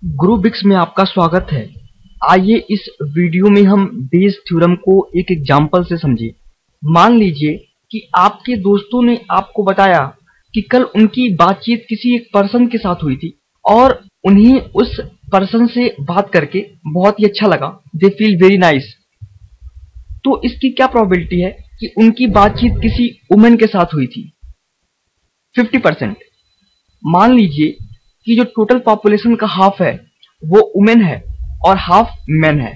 Group बिक्स में आपका स्वागत है। आइए इस वीडियो में हम बेस थ्योरम को एक एग्जांपल से समझें। मान लीजिए कि आपके दोस्तों ने आपको बताया कि कल उनकी बातचीत किसी एक पर्सन के साथ हुई थी और उन्हें उस पर्सन से बात करके बहुत ही अच्छा लगा। They feel very nice. तो इसकी क्या प्रोबेबिलिटी है कि उनकी बातचीत किसी वुमेन के साथ हुई थी? 50%। मान लीजिए कि जो टोटल पॉपुलेशन का हाफ है वो वुमेन है और हाफ मैन है,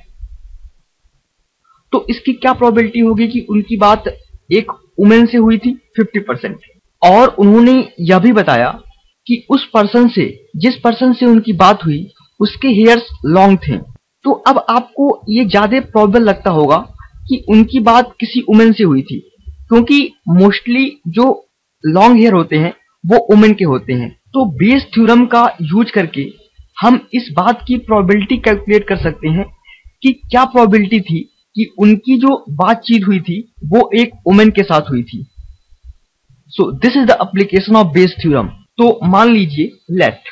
तो इसकी क्या प्रोबेबिलिटी होगी कि उनकी बात एक वुमेन से हुई थी? 50%। और उन्होंने यह भी बताया कि उस पर्सन से, जिस पर्सन से उनकी बात हुई, उसके हेयर्स लॉन्ग थे। तो अब आपको ये ज्यादा प्रोबेबल लगता होगा कि उनकी बात किसी वुमेन से हुई थी, क्योंकि मोस्टली जो लॉन्ग हेयर होते हैं वो वुमेन के होते हैं। तो बेस थ्योरम का यूज करके हम इस बात की प्रोबेबिलिटी कैलकुलेट कर सकते हैं कि क्या प्रोबेबिलिटी थी कि उनकी जो बातचीत हुई थी वो एक वुमेन के साथ हुई थी। So this is the application of Bayes theorem. तो मान लीजिए late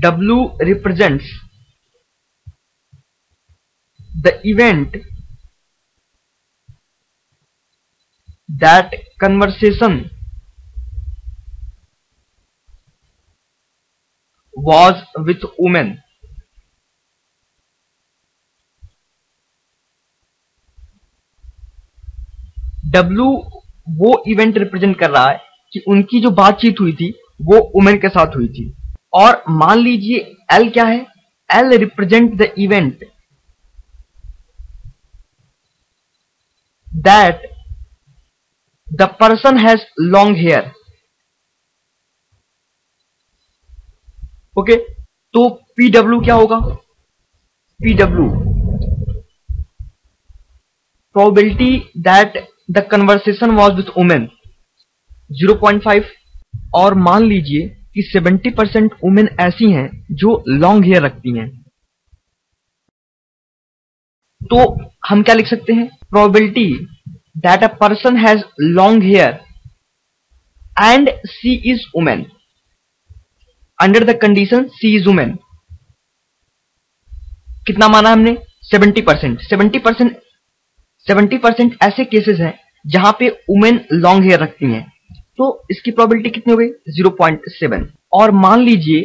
W represents the event that conversation was with women. W वो इवेंट रिप्रेजेंट कर रहा है कि उनकी जो बातचीत हुई थी वो वुमेन के साथ हुई थी। और मान लीजिए L क्या है? L represent the event that the person has long hair. Okay, तो PW क्या होगा? PW probability that the conversation was with women 0.5। और मान लीजिए कि 70% वुमेन ऐसी हैं जो लॉन्ग हेयर रखती हैं, तो हम क्या लिख सकते हैं? Probability that a person has long hair and she is women under the condition she is women. कितना माना हमने? 70%। 70% ऐसे केसेस हैं जहां पे वुमेन लॉन्ग हेयर रखती हैं, तो इसकी प्रोबेबिलिटी कितनी हो गई? 0.7। और मान लीजिए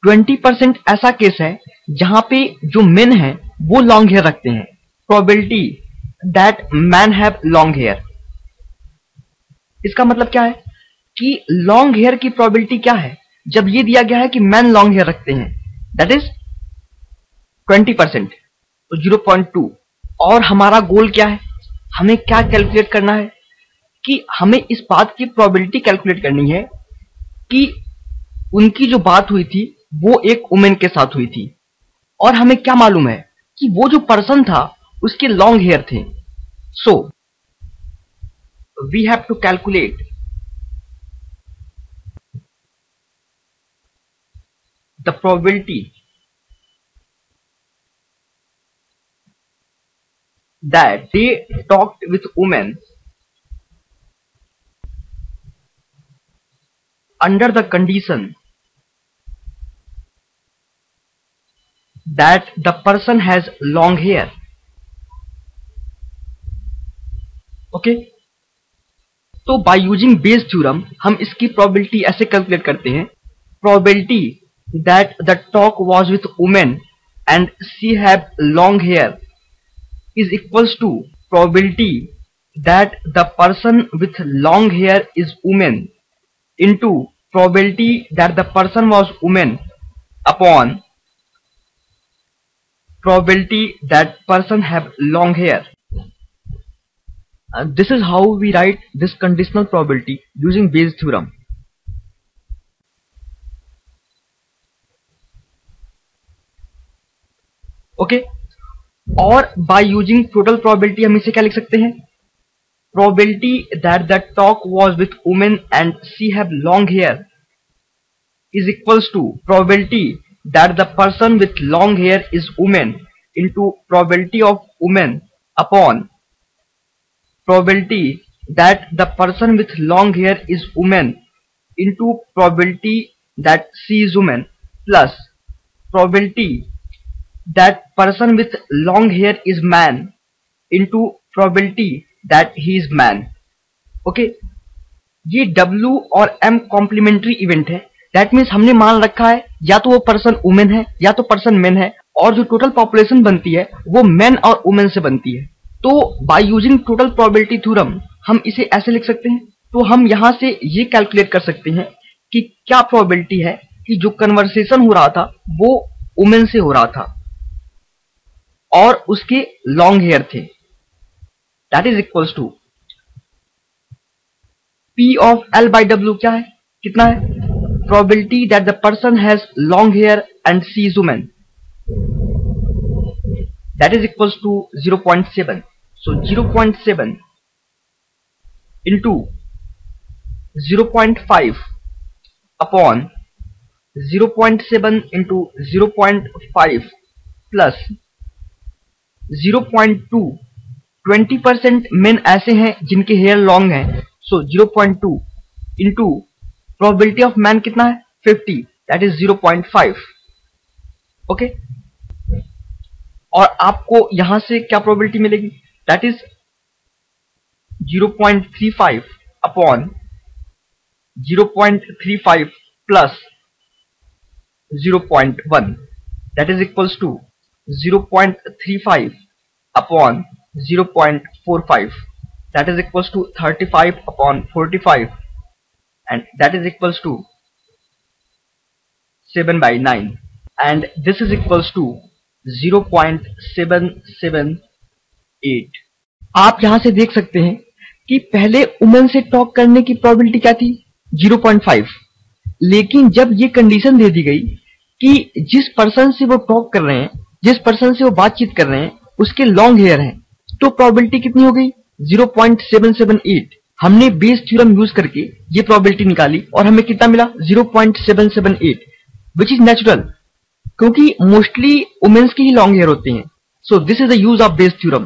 20% ऐसा केस है जहां पे जो मेन है वो लॉन्ग हेयर रखते हैं। Probability that man have long hair. इसका मतलब क्या है कि लॉन्ग हेयर की प्रोबेबिलिटी क्या है जब ये दिया गया है कि मैन लॉन्ग हेयर रखते हैं? दैट इज 20%, तो 0.2। और हमारा गोल क्या है? हमें क्या कैलकुलेट करना है कि हमें इस बात की प्रोबेबिलिटी कैलकुलेट करनी है कि उनकी जो बात हुई थी वो एक वुमेन के साथ हुई थी। और हमें क्या मालूम है कि वो जो पर्सन था उसके लॉन्ग हेयर थे। So we have to calculate the probability that they talked with women under the condition that the person has long hair. Okay, तो by using Bayes theorem हम इसकी probability ऐसे कैलकुलेट करते हैं। probability that the talk was with women and she had long hair is equals to probability that the person with long hair is woman into probability that the person was woman upon probability that person have long hair. This is how we write this conditional probability using Bayes theorem. Okay, और by using total probability हम इसे क्या लिख सकते हैं? Probability that the talk was with women and she have long hair is equals to probability that the person with long hair is woman into probability of woman upon probability that the person with long hair is woman into probability that she is woman plus probability that person with long hair is man into probability that he is man. Okay, ये W और M complementary event है। That means हमने मान रखा है या तो वो पर्सन वुमेन है या तो पर्सन मेन है, और जो टोटल पॉपुलेशन बनती है वो मेन और वुमेन से बनती है। तो by using total probability theorem हम इसे ऐसे लिख सकते हैं। तो हम यहां से ये कैलकुलेट कर सकते हैं कि क्या प्रोबेबिलिटी है कि जो कन्वर्सेशन हो रहा था वो वुमेन से हो रहा था और उसके लॉन्ग हेयर थे। That is equals to P of L by W क्या है, कितना है? Probability that the person has long hair and she is women, that is equals to 0.7। So 0.7 into 0.5 upon 0.7 into 0.5 plus 0.2। 20% men ऐसे हैं जिनके hair long हैं, so 0.2 into probability of man कितना है 50, दैट इज 0.5। ओके, और आपको यहां से क्या प्रोबेबिलिटी मिलेगी, that is 0.35 upon 0.35 plus 0.1, that is equals to 0.35 upon 0.45, that is equals to 35 upon 45, and that is equals to 7 by 9, and this is equals to 0.778। आप यहां से देख सकते हैं कि पहले वुमेन से टॉक करने की प्रोबेबिलिटी क्या थी 0.5, लेकिन जब ये कंडीशन दे दी गई कि जिस पर्सन से वो टॉक कर रहे हैं, जिस पर्सन से वो बातचीत कर रहे हैं उसके लॉन्ग हेयर हैं, तो प्रोबेबिलिटी कितनी हो गई 0.778। हमने बेस थ्योरम यूज करके ये प्रोबेबिलिटी निकाली और हमें कितना मिला 0.778, विच इज नेचुरल क्योंकि मोस्टली वुमेन्स के ही लॉन्ग हेयर होते हैं। So this is the use of Bayes theorem.